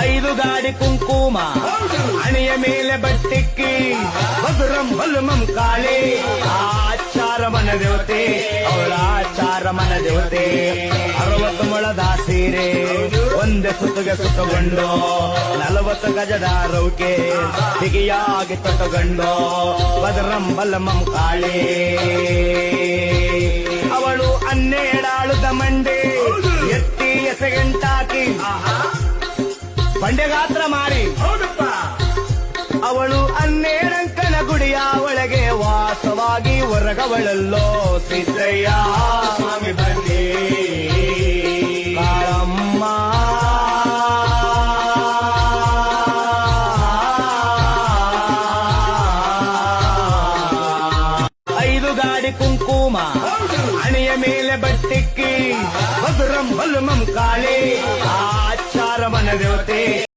ಐದು ಗಾಡಿ ಕುಂಕುಮ ಹಣೆಯ ಮೇಲೆ ಬಟ್ಟಿಕ್ಕಿ ಮಧುರಂ ಬಲುಮಂ ಕಾಳಿ ಆಚಾರ ಮನ ದೇವತೆ ಅವಳ ಆಚಾರ ಮನ ದೇವತೆ 60 ಮೊಳದ ಸೀರೆ ಒಂದೇ ಸುತ್ತಿಗೆ ಸುತ್ತಗೊಂಡು 40 ಗಜದ ರೌಕೆ ಬಿಗಿಯಾಗಿ ತೊಟ್ಟುಗೊಂಡು ಮಧುರಂ ಬಲಮಂ ಕಾಳಿ ಅವಳು 12 ಮಂಡಿ ಎತ್ತಿ ಎಸೆಗಂಟಾಕಿ ಬಂಡೆಗಾತ್ರ ಮಾಡಿ ಅವಳು 12 ಗುಡಿಯ ಒಳಗೆ ವಾಸವಾಗಿ ಹೊರಗವಳಲ್ಲೋ ಸಿದ್ದಯ್ಯ ಸ್ವಾಮಿ ಬನ್ನಿ ಕಾಳಮ್ಮ ಐದು ಗಾಡಿ ಕುಂಕುಮ ಹಣೆಯ ಮೇಲೆ ಬಟ್ಟಿಕ್ಕಿ ಮಧುರಂ ಬಲುಮಂ ಕಾಳಿ ಆಚಾರ ಮನ ದೇವತೆ